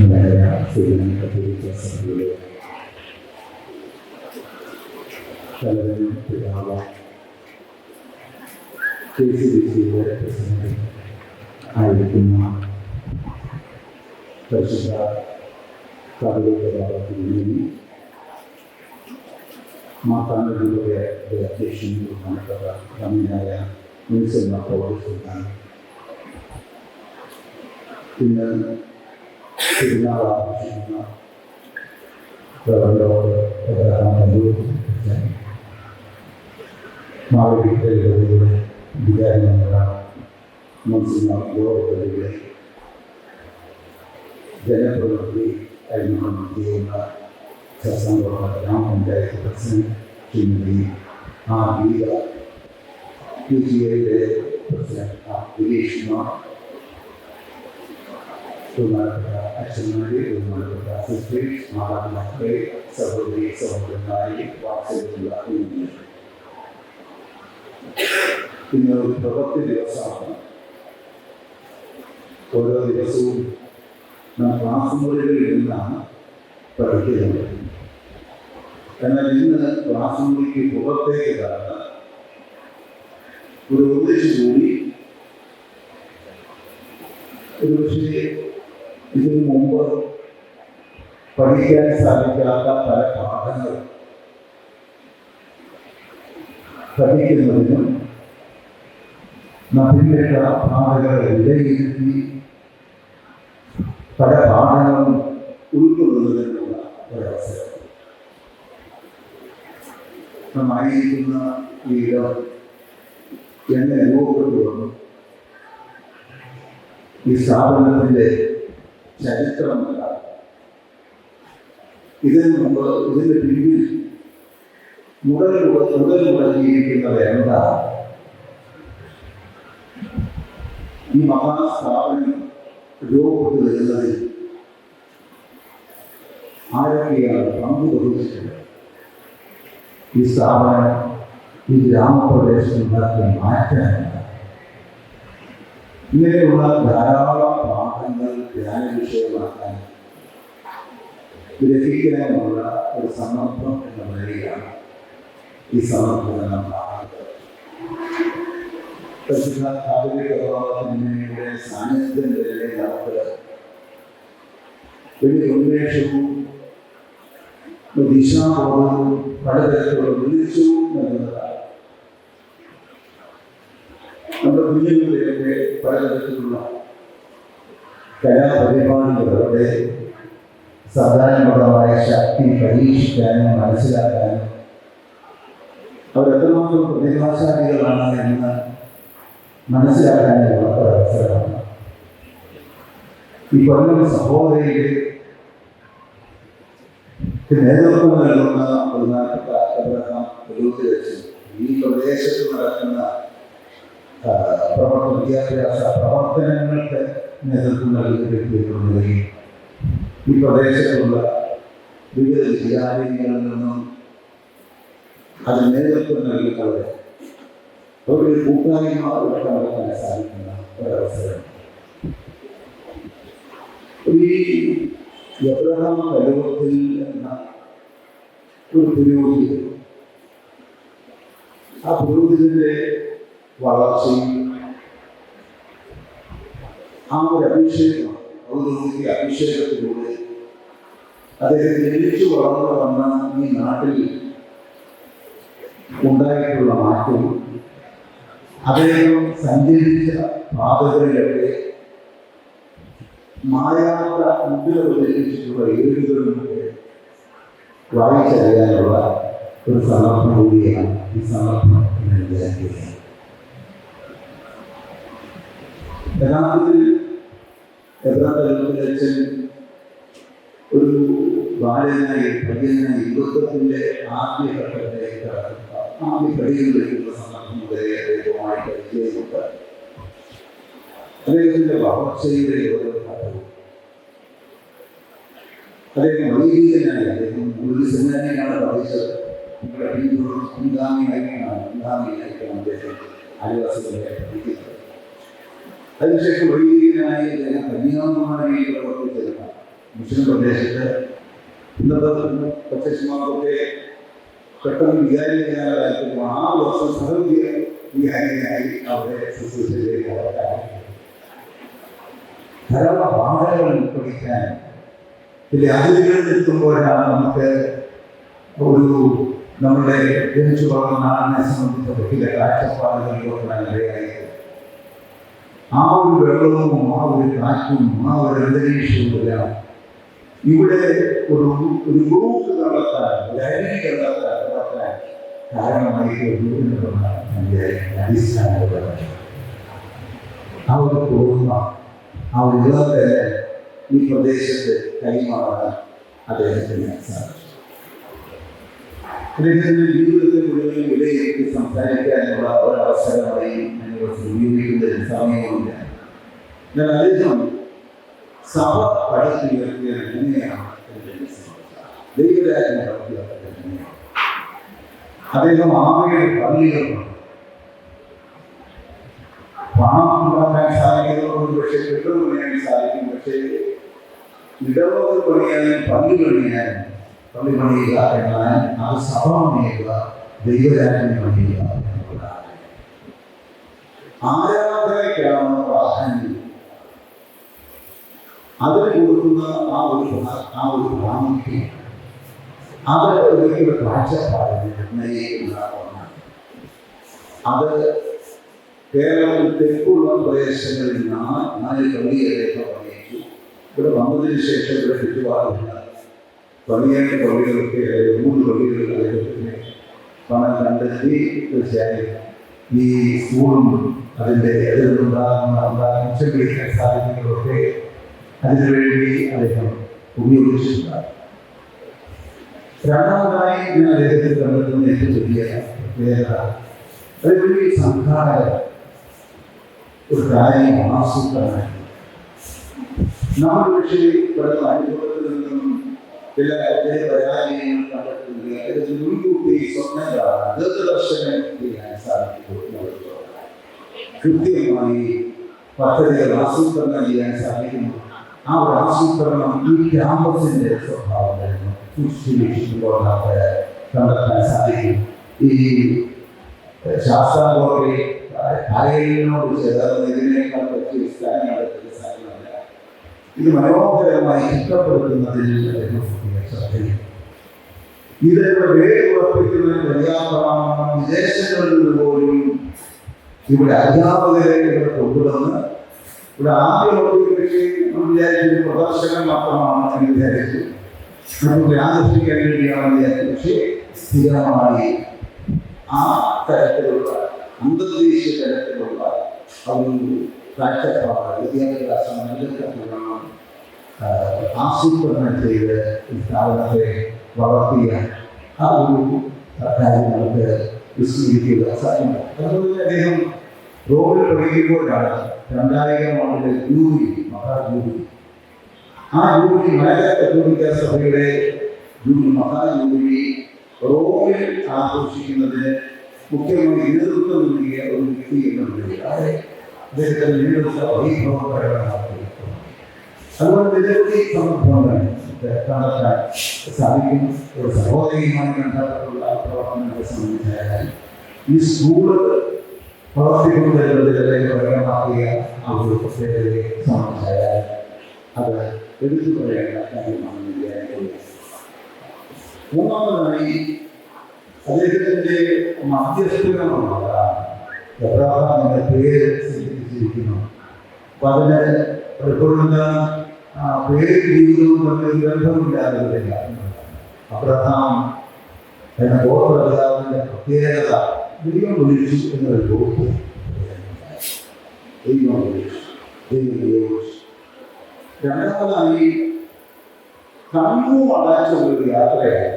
മലയാള cinema കഥയിലെ കലയും പിതാവ് KCBCയുടെ പ്രസിഡന്റ് ആയിരിക്കുന്ന പരിശുദ്ധ കഥകളിൽ മാതാവിന്റെ അധ്യക്ഷൻ ബഹുമാനപ്പെട്ട ഗ്രാമീണായ മുനിസിപ്പൽ കോർപ്പറേഷൻ ഇന്ന് തിരുനാൾ ആഘോഷിക്കുന്ന മാവേലിക്കരയുടെ വിചാരങ്ങളാണ് മനസ്സിലാക്കിയ ജനപ്രവൃത്തി അഴിമതി ചെയ്യുന്ന ശാസ്ത്ര ഗ്രാമപഞ്ചായത്ത് പ്രസിഡന്റ് ശ്രീമതി ഗീത PGAയുടെ പ്രസിഡന്റ് ദിലീഷ് കുമാർ, ബഹുമാനപ്പെട്ട അച്ഛന്മാരെ, ബഹുമാനപ്പെട്ട സിസ്റ്റേഴ്സ്, മാതാപിതാക്കളെ, സഹോദരി സഹോദരന്മാരെ, വാത്സല്യമുള്ള ഇന്ന് ഒരു പ്രവൃത്തി ദിവസമാണ്. ഓരോ ദിവസവും നാം ക്ലാസ് മുറികളിൽ നിന്നാണ് പഠിക്കുന്നത്. എന്നാൽ ഇന്ന് ക്ലാസ് മുറിക്ക് പുറത്തേക്ക് കടന്ന് ഒരു ഒന്നിച്ചു കൂടി ഒരുപക്ഷെ ഇതിനു മുമ്പ് പഠിക്കാൻ സാധിക്കാത്ത പല പാഠങ്ങൾ പഠിക്കുന്നതിനും നവീകരണ പാഠങ്ങളെ വിലയിരുത്തി പല പാഠങ്ങളും ഉൾക്കൊള്ളുന്നതിനുള്ള ഒരവസരം നന്നായിരിക്കുന്ന ഈ ഇടം എന്നെ അനുഭവപ്പെട്ടു വന്നു. ഈ സ്ഥാപനത്തിൻ്റെ ചരിത്രമല്ല, ഇതിനു മുമ്പ് ഇതിൻ്റെ പിന്നിൽ മുതൽ മുടങ്ങിയിരിക്കുന്നത് എന്താ? ഈ മഹാസ്ഥാപനം രൂപപ്പെട്ടു വരുന്നതിൽ ആരൊക്കെയാണ് പങ്കുവഹിച്ചത്? ഈ സ്ഥാപനം ഈ ഗ്രാമപ്രദേശം ഉണ്ടാക്കിയ മാറ്റാനാണ്. ഇങ്ങനെയുള്ള ധാരാളം പാഠങ്ങൾ ധ്യാന വിഷയമാക്കാൻ ഗ്രഹിക്കാനുള്ള ഒരു സന്ദർഭം എന്ന നിലയിലാണ് ഈ സന്ദർഭം നാം കാണുന്നത്. പരിശുദ്ധയുടെ സാന്നിധ്യത്തിൻ്റെ നമുക്ക് വലിയ ഉന്മേഷവും ദിശാബോധവും പലതരത്തിലുള്ള വിളിച്ചവും നൽകുന്നതാണ്. നമ്മുടെ കുഞ്ഞുങ്ങളിലൊക്കെ പലതരത്തിലുള്ള കലാപരിപാടികളുടെ സാധാരണമായ ശക്തി പരീക്ഷിക്കാനും മനസ്സിലാക്കാനും അവരെത്രമാത്രം പ്രതിഭാശാലികളാണ് എന്ന് മനസ്സിലാക്കാനുള്ള ഒരവസരമാണ്. ഈ കൊല്ലം സഹോദരിയുടെ നേതൃത്വം നൽകുന്ന ഈ പ്രദേശത്ത് നടക്കുന്ന വിദ്യാഭ്യാസ പ്രവർത്തനങ്ങൾക്ക് നേതൃത്വം നൽകിയിരിക്കുകയും ഈ പ്രദേശത്തുള്ള വിവിധ വിദ്യാലയങ്ങളിൽ നിന്നും അത് നേതൃത്വം നൽകിക്കൊണ്ട് ഒരു കൂട്ടായ്മ നടത്താൻ സാധിക്കുന്ന ഒരവസരം. ഈ എബ്രഹാം കലോത്തിൽ എന്ന ഒരു പുരോഹിതൻ, ആ പുരോഹിതന്റെ വളർച്ചയും ആ ഒരു അഭിഷേകം, ഔദ്യോഗിക അഭിഷേകത്തിലൂടെ അദ്ദേഹം ജനിച്ചു വളർന്നു വന്ന ഈ നാട്ടിൽ ഉണ്ടായിട്ടുള്ള മാറ്റവും അദ്ദേഹം സഞ്ചരിച്ച പാതകളിലൊക്കെ മായാത്ത മുമ്പിൽ അവതരിപ്പിച്ചിട്ടുള്ള ഏടുകളുമൊക്കെ വായിച്ചറിയാനുള്ള ഒരു സന്ദർഭം കൂടിയാണ് ഈ സന്ദർഭം എന്ന് വിചാരിക്കുകയാണ്. യഥാർത്ഥത്തിൽ എബ്രഹാം ഒരു ബാലനായി പയ്യനായി യുദ്ധത്തിൻ്റെ ആദ്യഘട്ടത്തിലേക്ക് ആദ്യ ഘടികളിലേക്കുള്ള സന്ദർഭം ദയമായിട്ട് പരിചയമുണ്ട്. അദ്ദേഹത്തിൻ്റെ വളർച്ചയുടെ ഓരോ ഘട്ടവും അദ്ദേഹം വൈദികനായി, അദ്ദേഹം ഒരു സെമിനാരിയാണ് പഠിച്ചത്. പിൻഗാമിയായിട്ടാണ് അദ്ദേഹം ആദിവാസികളെ പഠിക്കുന്നത്. അതിനുശേഷം വൈദികനായി അദ്ദേഹം കന്യാകുമാരിയിൽ പ്രവർത്തിച്ചതാണ്. ദക്ഷിണ പ്രദേശത്ത് ഇന്നത്തെ പ്രത്യക്ഷമാർക്കൊക്കെ പെട്ടെന്ന് വികാരിക്കാനായിരുന്നു. 6 വർഷം വികാരിയായി അവരെ ശുശ്രൂഷയിലേക്ക് ധാരാളം വാഹനങ്ങൾ പഠിക്കാൻ ചില അതിഥികളിൽ എത്തുമ്പോഴാണ് നമുക്ക് ഒരു നമ്മുടെ ജനിച്ചു വളർന്ന നാടിനെ സംബന്ധിച്ച ചില കാഴ്ചപ്പാടുകളിലൊക്കെ ഇടയായത്. ആ ഒരു വെള്ളവും ആ ഒരു കാറ്റും ആ ഒരു അന്തരീക്ഷവും എല്ലാം ഇവിടെ ഒരു ഗ്രൂപ്പ് നടത്താൻ, ഒരു അരികി നടത്താൻ കാരണമായി എന്നുള്ളതാണ് എൻ്റെ അടിസ്ഥാനപരമായ ആ ഒരു തോന്നുന്ന ആ ഒരു ഇളത്തെ ഈ പ്രദേശത്ത് കൈമാറാൻ അദ്ദേഹത്തിന് സാധിച്ചു. അദ്ദേഹത്തിൻ്റെ ജീവിതത്തെ മുഴുവൻ വിലയിരുത്തി സംസാരിക്കാനുള്ള ഒരവസരമായി ഞങ്ങൾ ഉപയോഗിക്കുന്നതിന് സമയമില്ല. എന്നാൽ അദ്ദേഹം സഭ പടുത്തുയർത്തിയത് എങ്ങനെയാണ് ദൈവരാജ്യം പടുത്തുയർത്തിയത് എങ്ങനെയാണ്? അദ്ദേഹം 6 പള്ളികളുണ്ട്. പണം ഉണ്ടാക്കാൻ സാധിക്കുന്നതുകൊണ്ട് പക്ഷേ കെട്ടിടം പണിയാൻ സാധിക്കും. പക്ഷേ ഇടവകൾ പണിയാനും പള്ളി പണിയാനും പള്ളി പണിയുക എന്നാൽ അത് സഭ പണിയുക, ദൈവരാജ്യം പണിയുക എന്നുള്ളതാണ്. ആരാധനയ്ക്കാണ് പ്രാധാന്യം. അതിന് കൊടുക്കുന്ന ആ ഒരു പ്രാമുഖ്യം അത് ഒരിക്കലും കാഴ്ചപ്പാടിനെ നിർണ്ണയിക്കുന്ന ഒന്നാണ്. അത് കേരളത്തിൽ തെക്കുള്ള പ്രദേശങ്ങളിൽ 4 പള്ളികളെയൊക്കെ പണിയിച്ചു. ഇവിടെ വന്നതിന് ശേഷം ഇവിടെ ചുറ്റുപാടില്ല. പണിയേണ്ട പള്ളികൾക്ക് 3 പള്ളികളിൽ പണം കണ്ടെത്തി തീർച്ചയായും ഈ സ്കൂളും അതിൻ്റെ എതിർന്നുണ്ടാകുന്ന ഉച്ചപിടിക്കാൻ സാധിക്കുന്നതൊക്കെ അതിനുവേണ്ടി അദ്ദേഹം ഉപയോഗിച്ചിട്ടുണ്ട്. രണ്ടാമതായി ഞാൻ അദ്ദേഹത്തിൽ കണ്ടെത്തുന്ന ഏറ്റവും വലിയ പ്രത്യേകത അതൊരു സംഘാടക ഒരു കാര്യം ആസൂത്രണം. നമ്മുടെ പക്ഷേ ഇവിടുത്തെ അനുഭവത്തിൽ നിന്നും ചില പരാജയങ്ങൾ കണ്ടെത്തുന്നത് മുൻകൂട്ടി സ്വപ്നം കാണാൻ ദീർഘദർശനം ചെയ്യാൻ സാധിക്കും. കൃത്യമായി പദ്ധതികൾ ആസൂത്രണം ചെയ്യാൻ സാധിക്കുന്നു. ആ ഒരു ആസൂത്രണം ഈ ക്യാമ്പസിന്റെ സ്വഭാവമായിരുന്നു കണ്ടെത്താൻ സാധിക്കും. ഈ ശാസ്താംകോട്ടയിൽ കായലിനോട് ചേർന്ന് ഇതിനേക്കാൾ പറ്റിയ സ്ഥലങ്ങളെടുക്കുന്ന സ്ഥലങ്ങളല്ല. ഇത് മനോഹരമായി ചിട്ടപ്പെടുത്തുന്നതിൽ ശ്രദ്ധയും ഇതൊക്കെ വേരുറപ്പിക്കുന്നതിന് പര്യാപ്തമാണെന്ന് വിദേശങ്ങളിൽ നിന്ന് പോലും ഇവിടെ അധ്യാപകരെ ഇവിടെ കൊണ്ടുവന്ന് ഇവിടെ ആദ്യമൊക്കെ വിചാരിച്ചൊരു പ്രദർശനം മാത്രമാണ് എന്ന് വിചാരിച്ചു, നമുക്ക് ആകർഷിക്കാൻ വേണ്ടിയാണെന്ന് വിചാരിച്ചു. പക്ഷേ സ്ഥിരമായി ആ തരത്തിലുള്ള അന്തർദേശീയ തരത്തിലുള്ള ഒരു കാഴ്ചപ്പാട് വിദ്യാഭ്യാസം നൽകപ്പെടണം ആസൂത്രണം ചെയ്ത് ഈ സ്ഥാപനത്തെ വളർത്തിയ ആ ഒരു കാര്യം നമുക്ക് വിസ്മരിക്കുക സാധ്യമല്ല. അതുപോലെ അദ്ദേഹം റോഡിൽ പഠിക്കുമ്പോഴാണ് 2000 ആളുടെ ജൂബിലി, മഹാജൂബിലി. ആ ജൂബിലി മലയാള കത്തോലിക്ക സഭയുടെ മഹാജൂബിലി റോമിൽ ആഘോഷിക്കുന്നതിന് മുഖ്യമായി നേതൃത്വം നൽകിയ ഒരു വ്യക്തി എന്നുള്ളത് അദ്ദേഹത്തിന്റെ നേതൃത്വ വൈഭവപരമാണ്. അതുകൊണ്ട് നിരവധി സന്ദർഭങ്ങൾ കണ്ടെത്താൻ സാധിക്കും. ഒരു സഹോദരിയുമായി ബന്ധപ്പെട്ടുള്ള പ്രവർത്തനത്തെ സംബന്ധിച്ചായാൽ ഈ സ്കൂള് പ്രവർത്തിക്കുന്നതിലേക്ക് പ്രകടമാക്കിയ ആ ഒരു പ്രത്യേകതയെ സംബന്ധിച്ചായാൽ അത് എടുത്തു പറയേണ്ട കാര്യമാണെന്ന് വിചാരിക്കുന്നു. മൂന്നാമതായി അദ്ദേഹത്തിന്റെ മധ്യസ്ഥനമാണ് എബ്രഹാമിന്റെ പേര് സൂചിപ്പിച്ചിരിക്കുന്നു. അപ്പൊ അതിന് ഉൾക്കൊള്ളുന്ന പേര് ജീവിതവും തമ്മിൽ ബന്ധമില്ലാതെ വരില്ല. അബ്രഹാം എന്ന ഗോത്രപിതാവിന്റെ പ്രത്യേകത ദൈവം വിളിച്ചു എന്നൊരു ബോധ്യം. ദൈവം വിളിച്ചു, ദൈവം ഉപയോഗിച്ചു. രണ്ടാമതായി കണ്ണു അടച്ച ഒരു യാത്രയാണ്.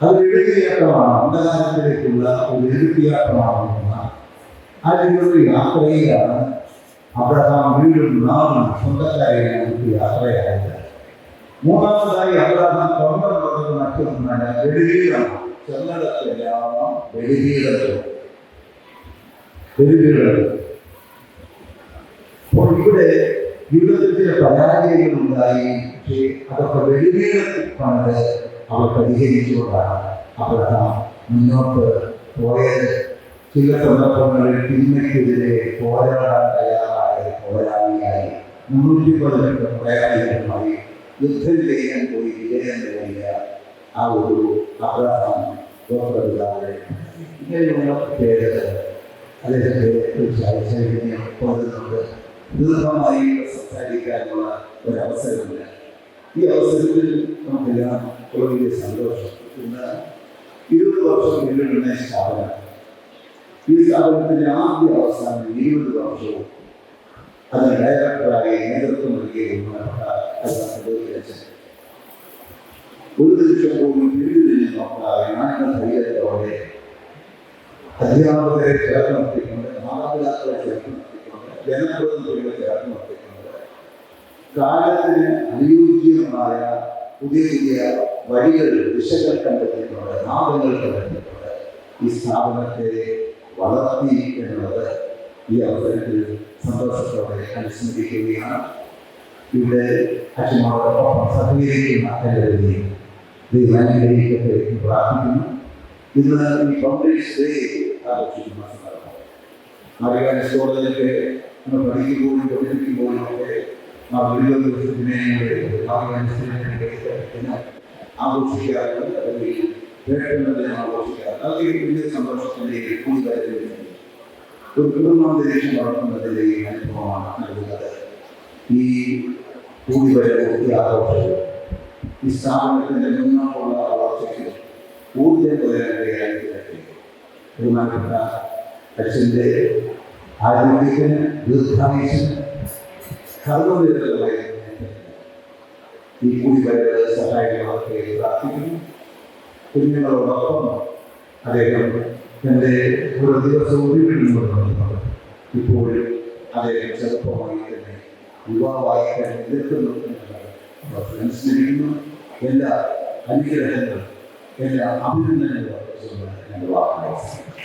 അത് എഴുതിയാട്ടമാണ്, അന്ധകാരത്തിലേക്കുള്ള ഒരു എഴുതിയാട്ടമാണെന്ന അതിലൊരു യാത്രയിലാണ് അബ്രഹാം വീണ്ടും നാളും സ്വന്തക്കാരെയാണ് യാത്രയായത്. മൂന്നാമതായി അബ്രഹാം തുറന്നു മറ്റൊന്നാണ് വെടിവീഴാണ്. ചെന്നിടത്തെല്ലാം വെടിവീഴൽ. അപ്പോൾ ഇവിടെ ജീവിതത്തിൽ ചില പരാജയങ്ങൾ ഉണ്ടായി. പക്ഷേ അതൊക്കെ വെളിവീഴത്തിൽ പണ്ട് അവർ പരിഹരിച്ചുകൊണ്ടാണ് അബ്രഹാം മുന്നോട്ട് പോയത്. ചില സന്ദർഭങ്ങളിൽ തിന്മയ്ക്കെതിരെ പോരാടാൻ തയ്യാറായ പോരാളിയായി 318 പോരാളികളുമായി യുദ്ധം ചെയ്യാൻ പോയി വിജയം നേടിയ ആ ഒരു അബ്രഹാം ഗോത്രപിതാവ് ഇങ്ങനെയുള്ള പേര് അദ്ദേഹത്തെ കുറിച്ച് ഐശ്വര്യം പകരുന്നുണ്ട്. ദീർഘമായി സംസാരിക്കാനുള്ള ഒരവസരമില്ല. ഈ അവസരത്തിൽ നമുക്കെല്ലാം വലിയ സന്തോഷം. ഇന്ന് 20 വർഷം പിന്നിടുന്ന സ്ഥാപനം. ഈ സ്ഥാപനത്തിൻ്റെ ആദ്യ അവസാനം 20 വർഷവും അതിന് ഡയറക്ടറായി നേതൃത്വം നൽകിയ ഒരു നിമിഷം പോലും പിന്നിൽ നോക്കാതെ നാട്ടിൽ ധൈര്യത്തോടെ അധ്യാപകരെ ചേർത്ത് നിർത്തിക്കൊണ്ട്, മാതാപിതാക്കളെ ചേർത്ത് നിർത്തിക്കൊണ്ട്, ജനപ്രതിനിധികളെ ചേർത്ത് നിർത്തിക്കൊണ്ട് കാലത്തിന് അനുയോജ്യമായ പുതിയ പുതിയ വഴികൾ, ദിശകൾ കണ്ടെത്തിക്കൊണ്ട്, നാമങ്ങൾ കണ്ടെത്തിക്കൊണ്ട് ഈ സ്ഥാപനത്തെ വളർത്തി എന്നുള്ളത് ഈ അവസരത്തിൽ സന്തോഷത്തോടെ അനുസ്മരിക്കുകയാണ്. ഇവിടെ അച്ഛനോടൊപ്പം സഹകരിക്കുന്ന എല്ലാവരെയും ദൈവാനുഗ്രഹിക്കട്ടെ എന്ന് പ്രാർത്ഥിക്കുന്നു. ഇന്ന് ഈ ഫൗണ്ടേഷൻ ഡേ ആഘോഷിക്കുന്ന സന്ദർഭം. മലയാള കോളേജിലൊക്കെ നമ്മൾ പഠിക്കുമ്പോഴും ഒക്കെ ആ വിവിധ ദിവസത്തിനെ ആഘോഷിക്കാറുണ്ട്. അല്ലെങ്കിൽ വേണ്ടതിനെ ആഘോഷിക്കാറുണ്ട്. അത് വലിയ സന്തോഷത്തിൻ്റെ കൂടിക്കാര്യം ഒരു കുടുംബാന്തരീക്ഷം വളർത്തുന്നതിൻ്റെയും അനുഭവമാണ് നൽകുന്നത്. ഈ കൂടിവരവും ഈ ആഘോഷവും ഈ സ്ഥാപനത്തിൻ്റെ മുന്നോട്ടുള്ള വളർച്ചയ്ക്ക് ഊർജ്ജം പകരാൻ ബഹുമാനപ്പെട്ട അച്ഛൻ്റെ ആരോഗ്യത്തിന്, ദീർഘായുസിന് സർവ്വനിരതമായി ഈ കൂടിവരവ് സഹായികളൊക്കെ പ്രാർത്ഥിക്കുന്നു. കുഞ്ഞുങ്ങളോടൊപ്പം അദ്ദേഹം എൻ്റെ ഒരു ദിവസവും വീട്ടിൽ ഇപ്പോഴും അദ്ദേഹം ചെറുപ്പമായി തന്നെ യുവാവായി തന്നെ എതിർക്കുന്നു അനുസ്മരിക്കുന്നു. എല്ലാ അനുഗ്രഹങ്ങളും എല്ലാ അഭിനന്ദനങ്ങളും ഞാൻ വാഗ്ദാനം ചെയ്യുന്നു.